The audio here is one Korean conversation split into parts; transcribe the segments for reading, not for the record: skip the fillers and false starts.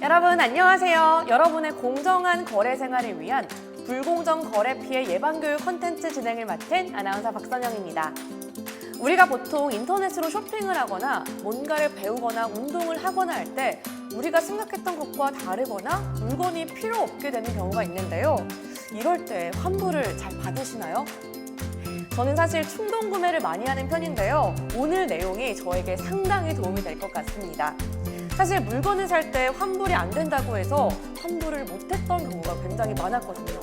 여러분 안녕하세요. 여러분의 공정한 거래 생활을 위한 불공정 거래 피해 예방 교육 콘텐츠 진행을 맡은 아나운서 박선영입니다. 우리가 보통 인터넷으로 쇼핑을 하거나 뭔가를 배우거나 운동을 하거나 할 때 우리가 생각했던 것과 다르거나 물건이 필요 없게 되는 경우가 있는데요. 이럴 때 환불을 잘 받으시나요? 저는 사실 충동 구매를 많이 하는 편인데요. 오늘 내용이 저에게 상당히 도움이 될 것 같습니다. 사실 물건을 살 때 환불이 안 된다고 해서 환불을 못했던 경우가 굉장히 많았거든요.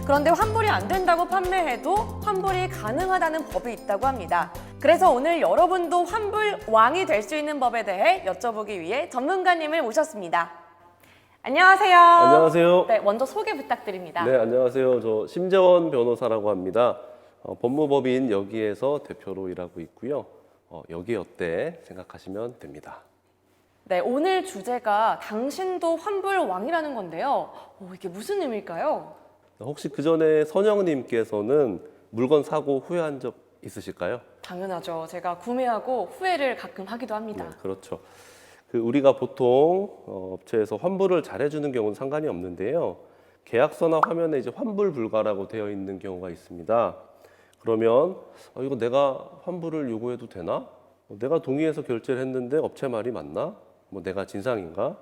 그런데 환불이 안 된다고 판매해도 환불이 가능하다는 법이 있다고 합니다. 그래서 오늘 여러분도 환불 왕이 될 수 있는 법에 대해 여쭤보기 위해 전문가님을 모셨습니다. 안녕하세요. 안녕하세요. 네, 먼저 소개 부탁드립니다. 네, 안녕하세요. 저 심재원 변호사라고 합니다. 법무법인 여기에서 대표로 일하고 있고요. 여기 어때 생각하시면 됩니다. 네, 오늘 주제가 당신도 환불 왕이라는 건데요. 이게 무슨 의미일까요? 혹시 그 전에 선영님께서는 물건 사고 후회한 적 있으실까요? 당연하죠. 제가 구매하고 후회를 가끔 하기도 합니다. 네, 그렇죠. 우리가 보통 업체에서 환불을 잘해주는 경우는 상관이 없는데요. 계약서나 화면에 이제 환불 불가라고 되어 있는 경우가 있습니다. 그러면 이거 내가 환불을 요구해도 되나? 내가 동의해서 결제를 했는데 업체 말이 맞나? 내가 진상인가?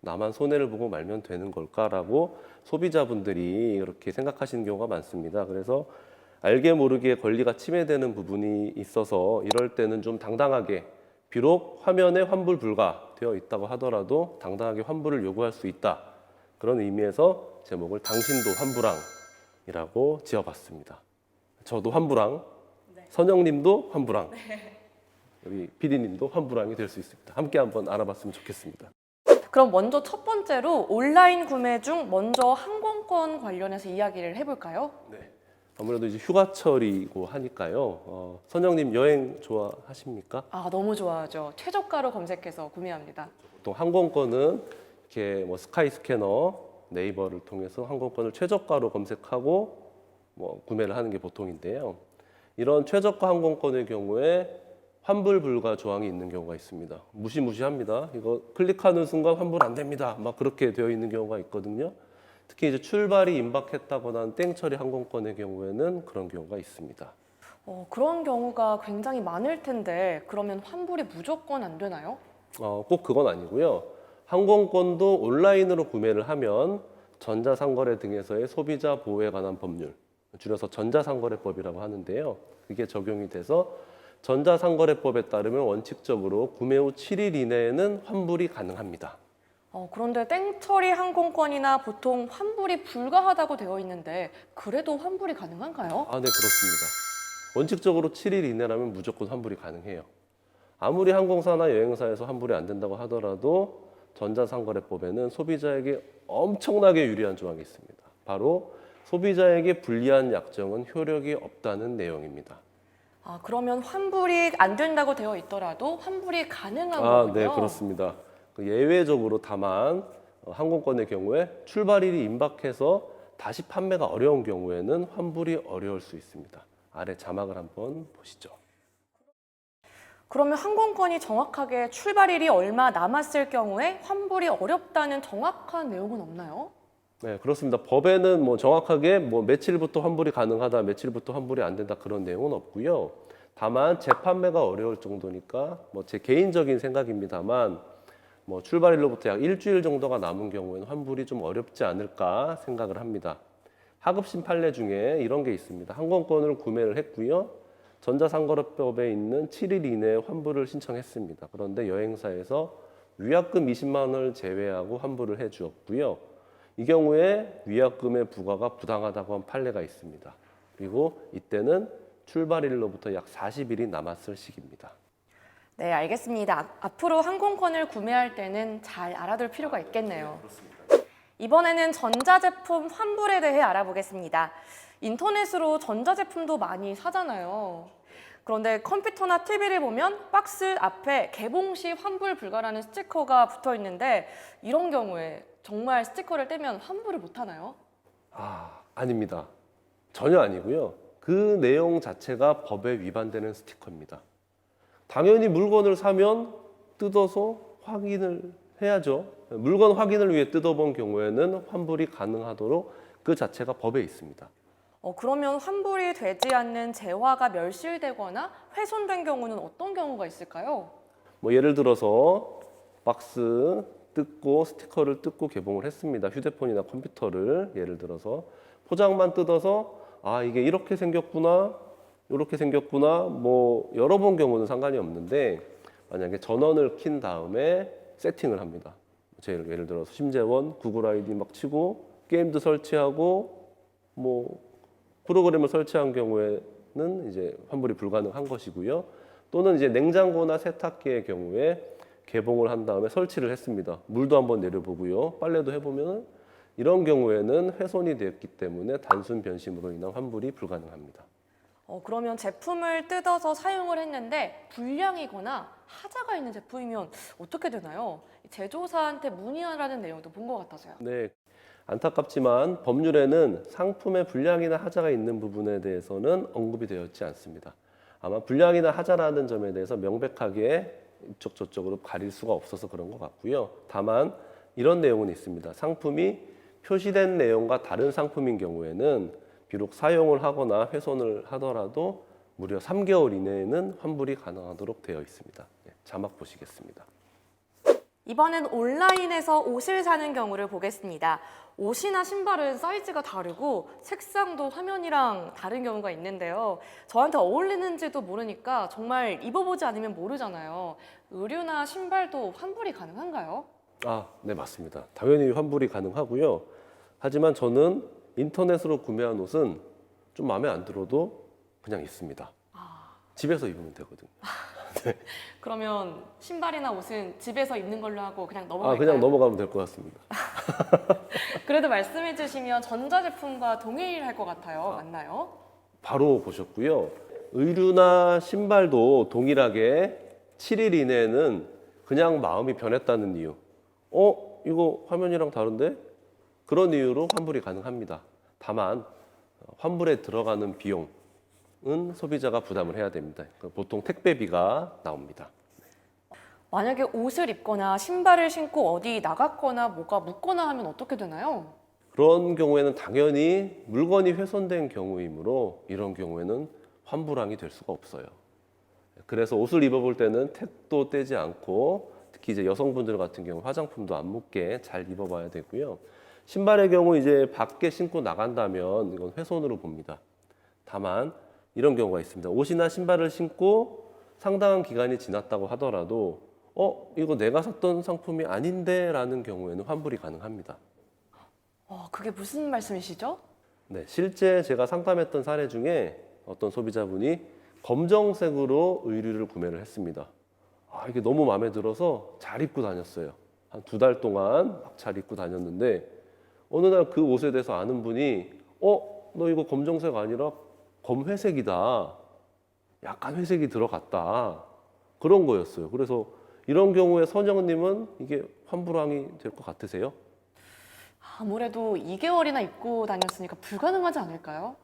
나만 손해를 보고 말면 되는 걸까라고 소비자분들이 이렇게 생각하시는 경우가 많습니다. 그래서 알게 모르게 권리가 침해되는 부분이 있어서 이럴 때는 좀 당당하게, 비록 화면에 환불 불가 되어 있다고 하더라도 당당하게 환불을 요구할 수 있다. 그런 의미에서 제목을 당신도 환불왕이라고 지어봤습니다. 저도 환불왕, 네. 선영님도 환불왕, 네. 우리 PD님도 환불왕이 될 수 있습니다. 함께 한번 알아봤으면 좋겠습니다. 그럼 먼저 첫 번째로 온라인 구매 중 먼저 항공권 관련해서 이야기를 해볼까요? 네. 아무래도 이제 휴가철이고 하니까요. 선영님 여행 좋아하십니까? 너무 좋아하죠. 최저가로 검색해서 구매합니다. 보통 항공권은 이렇게 스카이스캐너, 네이버를 통해서 항공권을 최저가로 검색하고 구매를 하는 게 보통인데요. 이런 최저가 항공권의 경우에 환불 불가 조항이 있는 경우가 있습니다. 무시무시합니다. 이거 클릭하는 순간 환불 안 됩니다. 막 그렇게 되어 있는 경우가 있거든요. 특히 이제 출발이 임박했다거나 하는 땡처리 항공권의 경우에는 그런 경우가 있습니다. 그런 경우가 굉장히 많을 텐데 그러면 환불이 무조건 안 되나요? 꼭 그건 아니고요. 항공권도 온라인으로 구매를 하면 전자상거래 등에서의 소비자 보호에 관한 법률, 줄여서 전자상거래법이라고 하는데요. 그게 적용이 돼서 전자상거래법에 따르면 원칙적으로 구매 후 7일 이내에는 환불이 가능합니다. 그런데 땡처리 항공권이나 보통 환불이 불가하다고 되어 있는데 그래도 환불이 가능한가요? 네, 그렇습니다. 원칙적으로 7일 이내라면 무조건 환불이 가능해요. 아무리 항공사나 여행사에서 환불이 안 된다고 하더라도 전자상거래법에는 소비자에게 엄청나게 유리한 조항이 있습니다. 바로 소비자에게 불리한 약정은 효력이 없다는 내용입니다. 그러면 환불이 안 된다고 되어 있더라도 환불이 가능한 거군요? 네, 그렇습니다. 예외적으로 다만 항공권의 경우에 출발일이 임박해서 다시 판매가 어려운 경우에는 환불이 어려울 수 있습니다. 아래 자막을 한번 보시죠. 그러면 항공권이 정확하게 출발일이 얼마 남았을 경우에 환불이 어렵다는 정확한 내용은 없나요? 네, 그렇습니다. 법에는 정확하게 며칠부터 환불이 가능하다, 며칠부터 환불이 안 된다 그런 내용은 없고요. 다만 재판매가 어려울 정도니까 제 개인적인 생각입니다만 출발일로부터 약 일주일 정도가 남은 경우에는 환불이 좀 어렵지 않을까 생각을 합니다. 하급심 판례 중에 이런 게 있습니다. 항공권을 구매를 했고요. 전자상거래법에 있는 7일 이내에 환불을 신청했습니다. 그런데 여행사에서 위약금 20만 원을 제외하고 환불을 해주었고요. 이 경우에 위약금의 부과가 부당하다고 한 판례가 있습니다. 그리고 이때는 출발일로부터 약 40일이 남았을 시기입니다. 네, 알겠습니다. 앞으로 항공권을 구매할 때는 잘 알아둘 필요가 있겠네요. 그렇습니다. 이번에는 전자제품 환불에 대해 알아보겠습니다. 인터넷으로 전자제품도 많이 사잖아요. 그런데 컴퓨터나 TV를 보면 박스 앞에 개봉 시 환불 불가라는 스티커가 붙어 있는데 이런 경우에 정말 스티커를 떼면 환불을 못 하나요? 아닙니다. 전혀 아니고요. 그 내용 자체가 법에 위반되는 스티커입니다. 당연히 물건을 사면 뜯어서 확인을 해야죠. 물건 확인을 위해 뜯어본 경우에는 환불이 가능하도록 그 자체가 법에 있습니다. 그러면 환불이 되지 않는 재화가 멸실되거나 훼손된 경우는 어떤 경우가 있을까요? 뭐 예를 들어서 박스 뜯고 스티커를 뜯고 개봉을 했습니다. 휴대폰이나 컴퓨터를 예를 들어서 포장만 뜯어서 아 이게 이렇게 생겼구나 이렇게 생겼구나 뭐 여러 번 경우는 상관이 없는데 만약에 전원을 킨 다음에 세팅을 합니다. 예를 들어서 심재원 구글 아이디 막 치고 게임도 설치하고 뭐 프로그램을 설치한 경우에는 이제 환불이 불가능한 것이고요. 또는 이제 냉장고나 세탁기의 경우에 개봉을 한 다음에 설치를 했습니다. 물도 한번 내려보고요. 빨래도 해보면 이런 경우에는 훼손이 되었기 때문에 단순 변심으로 인한 환불이 불가능합니다. 그러면 제품을 뜯어서 사용을 했는데 불량이거나 하자가 있는 제품이면 어떻게 되나요? 제조사한테 문의하라는 내용도 본 것 같아서요. 네, 안타깝지만 법률에는 상품에 불량이나 하자가 있는 부분에 대해서는 언급이 되어 있지 않습니다. 아마 불량이나 하자라는 점에 대해서 명백하게 이쪽 저쪽으로 가릴 수가 없어서 그런 것 같고요. 다만 이런 내용은 있습니다. 상품이 표시된 내용과 다른 상품인 경우에는 비록 사용을 하거나 훼손을 하더라도 무려 3개월 이내에는 환불이 가능하도록 되어 있습니다. 네, 자막 보시겠습니다. 이번엔 온라인에서 옷을 사는 경우를 보겠습니다. 옷이나 신발은 사이즈가 다르고 색상도 화면이랑 다른 경우가 있는데요. 저한테 어울리는지도 모르니까 정말 입어보지 않으면 모르잖아요. 의류나 신발도 환불이 가능한가요? 네, 맞습니다. 당연히 환불이 가능하고요. 하지만 저는 인터넷으로 구매한 옷은 좀 마음에 안 들어도 그냥 입습니다. 집에서 입으면 되거든요. 그러면 신발이나 옷은 집에서 입는 걸로 하고 그냥 넘어갈까요? 그냥 넘어가면 될 것 같습니다. 그래도 말씀해 주시면 전자제품과 동일할 것 같아요. 맞나요? 바로 보셨고요. 의류나 신발도 동일하게 7일 이내에는 그냥 마음이 변했다는 이유. 이거 화면이랑 다른데? 그런 이유로 환불이 가능합니다. 다만 환불에 들어가는 비용은 소비자가 부담을 해야 됩니다. 보통 택배비가 나옵니다. 만약에 옷을 입거나 신발을 신고 어디 나갔거나 뭐가 묻거나 하면 어떻게 되나요? 그런 경우에는 당연히 물건이 훼손된 경우이므로 이런 경우에는 환불항이 될 수가 없어요. 그래서 옷을 입어볼 때는 택도 떼지 않고 특히 이제 여성분들 같은 경우 화장품도 안 묻게 잘 입어봐야 되고요. 신발의 경우 이제 밖에 신고 나간다면 이건 훼손으로 봅니다. 다만 이런 경우가 있습니다. 옷이나 신발을 신고 상당한 기간이 지났다고 하더라도 이거 내가 샀던 상품이 아닌데 라는 경우에는 환불이 가능합니다. 그게 무슨 말씀이시죠? 네, 실제 제가 상담했던 사례 중에 어떤 소비자분이 검정색으로 의류를 구매를 했습니다. 이게 너무 마음에 들어서 잘 입고 다녔어요. 한 2달 동안 막 잘 입고 다녔는데 어느 날 그 옷에 대해서 아는 분이 너 이거 검정색 아니라 검회색이다. 약간 회색이 들어갔다. 그런 거였어요. 그래서 이런 경우에 선영님은 이게 환불항이 될 것 같으세요? 아무래도 2개월이나 입고 다녔으니까 불가능하지 않을까요?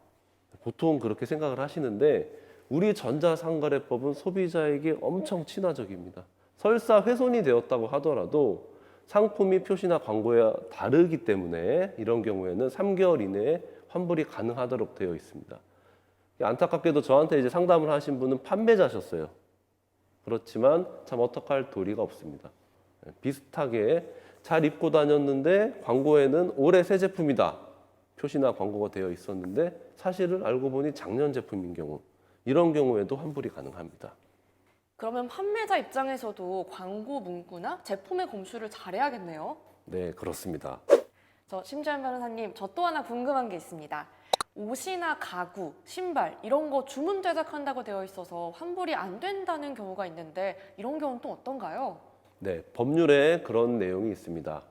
보통 그렇게 생각을 하시는데 우리 전자상거래법은 소비자에게 엄청 친화적입니다. 설사 훼손이 되었다고 하더라도 상품이 표시나 광고에 다르기 때문에 이런 경우에는 3개월 이내에 환불이 가능하도록 되어 있습니다. 안타깝게도 저한테 이제 상담을 하신 분은 판매자셨어요. 그렇지만 참 어떡할 도리가 없습니다. 비슷하게 잘 입고 다녔는데 광고에는 올해 새 제품이다. 표시나 광고가 되어 있었는데 사실을 알고 보니 작년 제품인 경우 이런 경우에도 환불이 가능합니다. 그러면 판매자 입장에서도 광고 문구나 제품의 검수를 잘해야겠네요. 네, 그렇습니다. 심지현 변호사님, 저 또 하나 궁금한 게 있습니다. 옷이나 가구, 신발 이런 거 주문 제작한다고 되어 있어서 환불이 안 된다는 경우가 있는데 이런 경우는 또 어떤가요? 네, 법률에 그런 내용이 있습니다.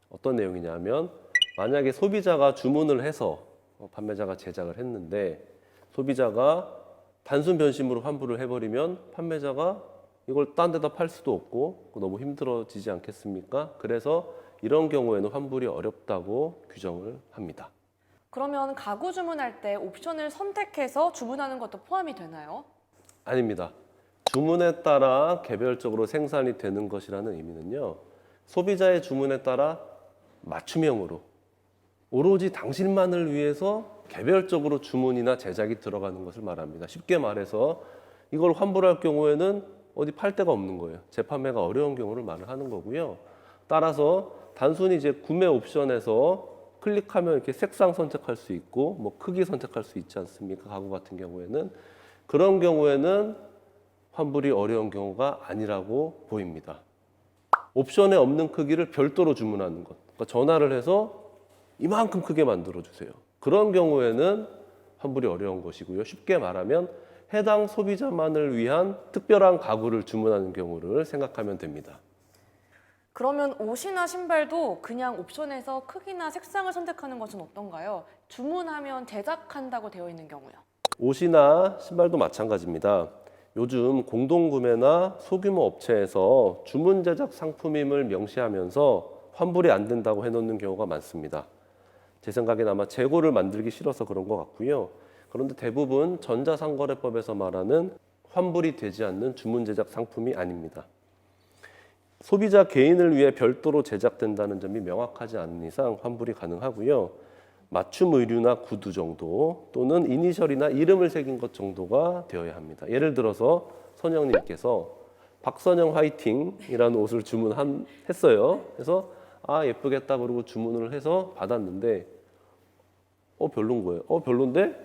어떤 내용이냐면 만약에 소비자가 주문을 해서 판매자가 제작을 했는데 소비자가 단순 변심으로 환불을 해버리면 판매자가 이걸 딴 데다 팔 수도 없고 너무 힘들어지지 않겠습니까? 그래서 이런 경우에는 환불이 어렵다고 규정을 합니다. 그러면 가구 주문할 때 옵션을 선택해서 주문하는 것도 포함이 되나요? 아닙니다. 주문에 따라 개별적으로 생산이 되는 것이라는 의미는요. 소비자의 주문에 따라 맞춤형으로 오로지 당신만을 위해서 개별적으로 주문이나 제작이 들어가는 것을 말합니다. 쉽게 말해서 이걸 환불할 경우에는 어디 팔 데가 없는 거예요. 재판매가 어려운 경우를 말을 하는 거고요. 따라서 단순히 이제 구매 옵션에서 클릭하면 이렇게 색상 선택할 수 있고 뭐 크기 선택할 수 있지 않습니까? 가구 같은 경우에는 그런 경우에는 환불이 어려운 경우가 아니라고 보입니다. 옵션에 없는 크기를 별도로 주문하는 것. 그러니까 전화를 해서 이만큼 크게 만들어 주세요. 그런 경우에는 환불이 어려운 것이고요. 쉽게 말하면 해당 소비자만을 위한 특별한 가구를 주문하는 경우를 생각하면 됩니다. 그러면 옷이나 신발도 그냥 옵션에서 크기나 색상을 선택하는 것은 어떤가요? 주문하면 제작한다고 되어 있는 경우요. 옷이나 신발도 마찬가지입니다. 요즘 공동구매나 소규모 업체에서 주문 제작 상품임을 명시하면서 환불이 안 된다고 해놓는 경우가 많습니다. 제 생각엔 아마 재고를 만들기 싫어서 그런 것 같고요. 그런데 대부분 전자상거래법에서 말하는 환불이 되지 않는 주문 제작 상품이 아닙니다. 소비자 개인을 위해 별도로 제작된다는 점이 명확하지 않은 이상 환불이 가능하고요. 맞춤 의류나 구두 정도 또는 이니셜이나 이름을 새긴 것 정도가 되어야 합니다. 예를 들어서 선영님께서 박선영 화이팅이라는 옷을 주문했어요. 그래서 아 예쁘겠다 그러고 주문을 해서 받았는데 별론 거예요. 별론데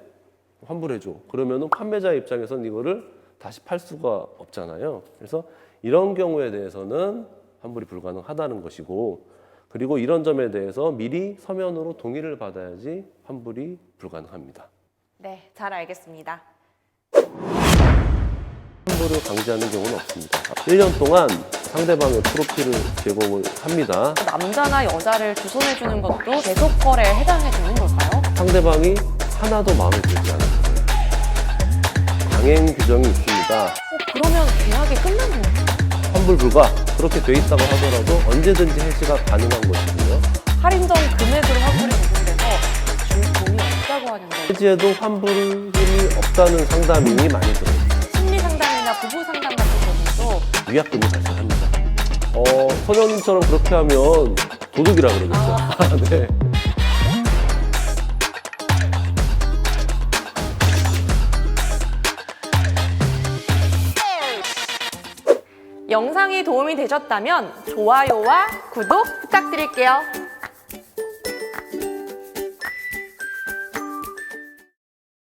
환불해줘. 그러면은 판매자 입장에서는 이거를 다시 팔 수가 없잖아요. 그래서 이런 경우에 대해서는 환불이 불가능하다는 것이고, 그리고 이런 점에 대해서 미리 서면으로 동의를 받아야지 환불이 불가능합니다. 네, 잘 알겠습니다. 환불을 강제하는 경우는 없습니다. 1년 동안 상대방의 프로필을 제공을 합니다. 남자나 여자를 주선해주는 것도 계속 거래에 해당이 되는 걸까요? 상대방이 하나도 마음에 들지 않을 거예요. 강행 규정이 있습니다. 그러면 계약이 끝난 거예요? 환불 불가 그렇게 돼 있다고 하더라도 언제든지 해지가 가능한 것이고요. 할인전 금액으로 환불이 적용돼서 줄 돈이 없다고 하는데 해지에도 환불이 없다는 상담이 많이 들어요. 심리 상담이나 부부 상담 같은 경우도 위약금이 발생합니다. 선영님처럼 그렇게 하면 도둑이라 그러겠죠. 네. 영상이 도움이 되셨다면 좋아요와 구독 부탁드릴게요.